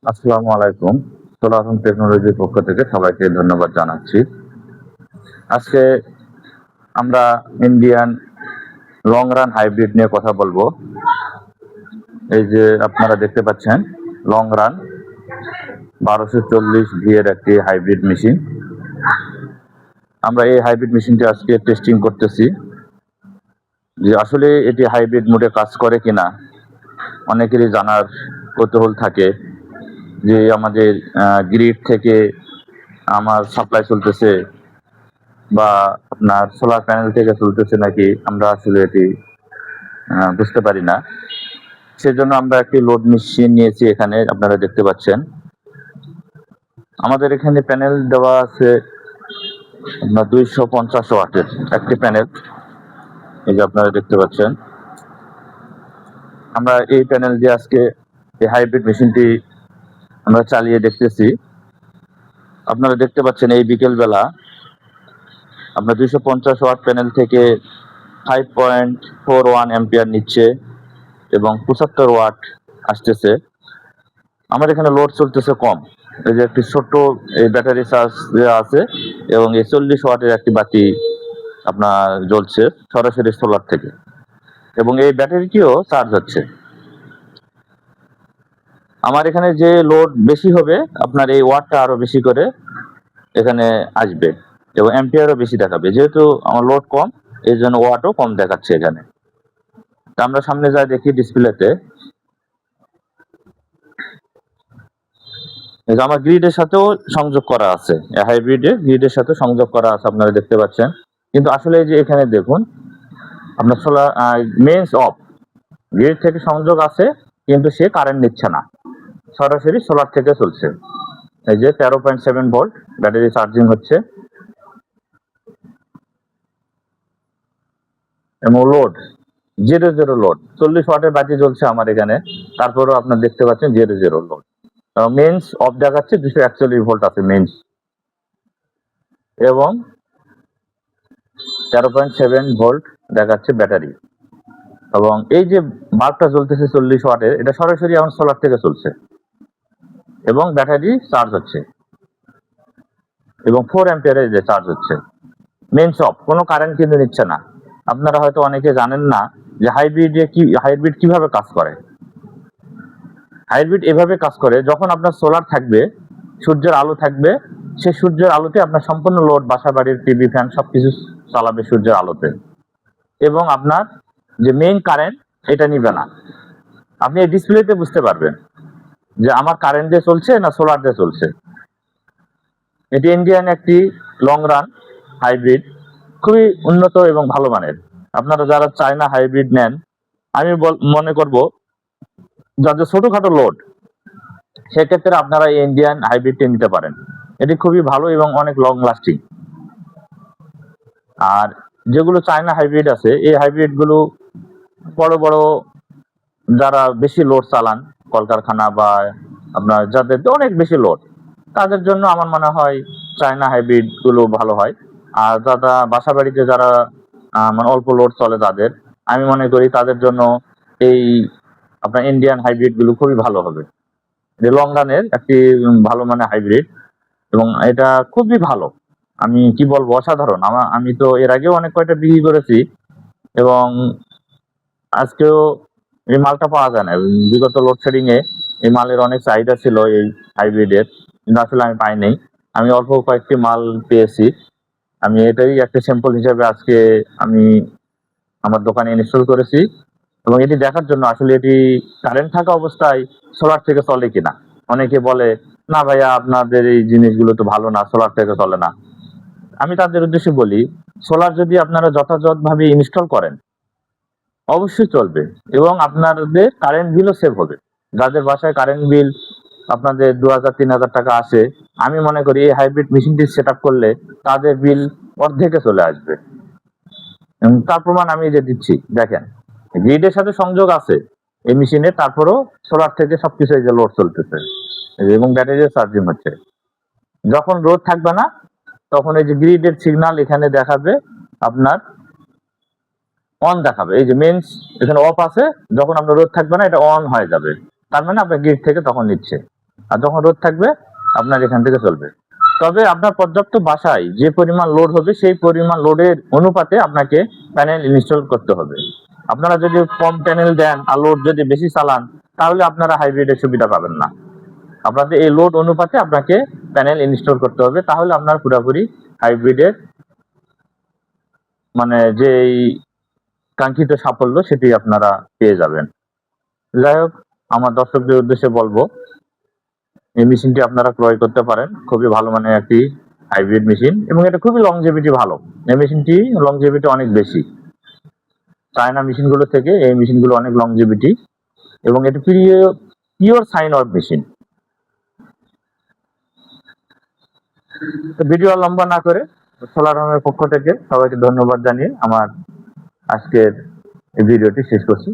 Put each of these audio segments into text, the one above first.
আসসালামু আলাইকুম। Solar home টেকনোলজির পক্ষ থেকে সবাইকে ধন্যবাদ জানাচ্ছি। আজকে আমরা ইন্ডিয়ান লং রান হাইব্রিড নিয়ে কথা বলবো। এই যে আপনারা দেখতে পাচ্ছেন লং রান 1240 এর একটি হাইব্রিড মেশিন। আমরা এই হাইব্রিড মেশিনটি আজকে টেস্টিং করতেছি যে আসলে এটি হাইব্রিড মোডে কাজ করে কিনা। অনেকেরই জানার কৌতূহল থাকে যে আমাদের গ্রিড থেকে আমার সাপ্লাই চলতেছে বা আপনার সোলার প্যানেল থেকে চলতেছে নাকি, আমরা আসলে এটি বুঝতে পারি না। সেজন্য আমরা একটি লোড মেশিন নিয়েছি। এখানে আপনারা দেখতে পাচ্ছেন আমাদের এখানে প্যানেল দেওয়া আছে আপনার 250 ওয়াটের একটি প্যানেল। এই যে আপনারা দেখতে পাচ্ছেন, আমরা এই প্যানেল দিয়ে আজকে এই হাইব্রিড মেশিনটি আমরা চালিয়ে দেখতেছি। আপনারা দেখতে পাচ্ছেন এই বিকেল বেলা আপনার 250 ওয়াট প্যানেল থেকে 5.41 অ্যাম্পিয়ার নিচ্ছে এবং 75 ওয়াট আসতেছে। আমার এখানে লোড চলতেছে কম। এই যে একটি ছোট্ট এই ব্যাটারি চার্জ আছে এবং এই 40 ওয়াটের একটি বাতি আপনার জ্বলছে সরাসরি সোলার থেকে, এবং এই ব্যাটারিটিও চার্জ হচ্ছে। আমার এখানে যে লোড বেশি হবে আপনার এই ওয়াটটা আরো বেশি করে এখানে আসবে এবং অ্যাম্পিয়ারও বেশি দেখাবে। যেহেতু আমার লোড কম এই জন্য ওয়াটও কম দেখাচ্ছে এখানে। তা আমরা সামনে যাই দেখি ডিসপ্লেতে। আমার গ্রিডের সাথেও সংযোগ করা আছে, হাইব্রিডের গ্রিডের সাথে সংযোগ করা আছে আপনারা দেখতে পাচ্ছেন। কিন্তু আসলে এই যে এখানে দেখুন আপনার সোলার মেইনস অফ, গ্রিড থেকে সংযোগ আছে কিন্তু সে কারেন্ট নিচ্ছে না, সরাসরি সোলার থেকে চলছে। এই যে 13.7 ভোল্ট ব্যাটারি চার্জিং হচ্ছে এবং লোড 0 লোড 40 ওয়াটের বাতি জ্বলছে আমার এখানে, তারপরেও আপনার দেখতে পাচ্ছেন 0 লোড। মেইনস অফ দেখাচ্ছে 241 ভোল্ট আছে মেইনস, এবং 13.7 ভোল্ট দেখাচ্ছে ব্যাটারি। এবং এই যে বাল্বটা জ্বলতেছে 40 ওয়াটের, এটা সরাসরি এখন সোলার থেকে চলছে এবং ব্যাটারি চার্জ হচ্ছে এবং 4 অ্যাম্পিয়ারের যে চার্জ হচ্ছে। মেইনস অফ, কোনো কারেন্ট কিন্তু নিচ্ছে না। আপনারা হয়তো অনেকে জানেন না যে হাইব্রিড কিভাবে কাজ করে। হাইব্রিড এভাবে কাজ করে, যখন আপনার সোলার থাকবে, সূর্যের আলো থাকবে, সেই সূর্যের আলোতে আপনার সম্পূর্ণ লোড, বাসা বাড়ির টিভি ফ্যান সবকিছু চালাবে সূর্যের আলোতে, এবং আপনার যে মেইন কারেন্ট এটা নিবে না। আপনি এই ডিসপ্লেতে বুঝতে পারবেন যে আমার কারেন্ট দিয়ে চলছে না সোলার দিয়ে চলছে। এটি ইন্ডিয়ান একটি লং রান হাইব্রিড, খুবই উন্নত এবং ভালো মানের। আপনারা যারা চায়না হাইব্রিড নেন, আমি মনে করব যাদের ছোটখাটো লোড, সেক্ষেত্রে আপনারা এই ইন্ডিয়ান হাইব্রিডটি নিতে পারেন। এটি খুবই ভালো এবং অনেক লং লাস্টিং। আর যেগুলো চায়না হাইব্রিড আছে, এই হাইব্রিড গুলো বড় বড় যারা বেশি লোড চালান, কলকারখানা বা আপনার যাদের অনেক বেশি লোড, তাদের জন্য আমার মনে হয় চায়না হাইব্রিড গুলো ভালো হয়। আর যারা বাসা বাড়িতে যারা মানে অল্প লোড চলে তাদের, আমি মনে করি তাদের জন্য এই আপনার ইন্ডিয়ান হাইব্রিড গুলো খুবই ভালো হবে। যে লং রানের একটি ভালো মানের হাইব্রিড, এবং এটা খুবই ভালো। আমি কি বলবো, অসাধারণ। আমি তো এর আগেও অনেক কয়টা বিক্রি করেছি এবং আজকেও এই মালটা পাওয়া যায় না। বিগত লোডশেডিং এ এই মালের অনেক চাহিদা ছিল এই হাইব্রিডের, কিন্তু আসলে আমি পাইনি। আমি অল্প কয়েকটি মাল পেয়েছি। আমি এটাই একটা স্যাম্পল হিসেবে আজকে আমি আমার দোকানে ইনস্টল করেছি, এবং এটি দেখার জন্য আসলে এটি কারেন্ট থাকা অবস্থায় সোলার থেকে চলে কিনা। অনেকে বলে না ভাইয়া আপনাদের এই জিনিসগুলো তো ভালো না, সোলার থেকে চলে না। আমি তাদের উদ্দেশ্যে বলি, সোলার যদি আপনারা যথাযথভাবে ইনস্টল করেন অবশ্যই চলবে, এবং আপনাদের কারেন্ট বিলও সেভ হবে। যাদের বাসায় কারেন্ট বিল আপনাদের 2000-3000 টাকা আসে, আমি মনে করি এই হাইব্রিড মেশিনটি সেট আপ করলে তাদের বিল অর্ধেকে চলে আসবে। তার প্রমাণ আমি যে দিচ্ছি, দেখেন গ্রিডের সাথে সংযোগ আছে এই মেশিনে, তারপরেও সোলার থেকে সবকিছু এই যে লোড চলতেছে এবং ব্যাটারি চার্জিং হচ্ছে। যখন রোদ থাকবে না তখন এই যে গ্রিডের সিগন্যাল এখানে দেখাবে আপনার অন দেখাবে। এই যে মেইনস এখানে অফ আছে, যখন আপনার রোদ থাকবে না এটা অন হয়ে যাবে, তার মানে আপনার গ্রিড থেকে তখন নিচ্ছে। আর যখন রোদ থাকবে আপনার এখান থেকে চলবে। তবে আপনার পর্যাপ্ত বাসায় যে পরিমাণ লোড হবে সেই পরিমাণ লোডের অনুপাতে আপনাকে প্যানেল ইনস্টল করতে হবে। আপনারা যদি কম প্যানেল দেন আর লোড যদি বেশি চালান তাহলে আপনারা হাইব্রিডের সুবিধা পাবেন না। আপনাদের এই লোড অনুপাতে আপনাকে প্যানেল ইনস্টল করতে হবে, তাহলে আপনার পুরোপুরি হাইব্রিডের মানে যে কাঙ্ক্ষিত সাফল্য সেটি আপনারা পেয়ে যাবেন। যাই হোক, আমার দর্শকদের উদ্দেশ্যে বলবো এই মেশিনটি আপনারা ক্রয় করতে পারেন। খুবই ভালো মানের একটি হাইব্রিড মেশিন এবং এটা খুবই লংজিভিটি ভালো। এই মেশিনটি লংজিভিটি অনেক বেশি। চায়না মেশিনগুলো থেকে এই মেশিনগুলো অনেক লংজিভিটি এবং এটা pure sine of machine. Video লম্বা না করে সোলার হোমের পক্ষ থেকে সবাইকে ধন্যবাদ জানিয়ে আমার আজকের এই ভিডিওটি শেষ করছি।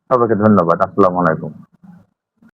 সবাইকে ধন্যবাদ। আসসালামু আলাইকুম।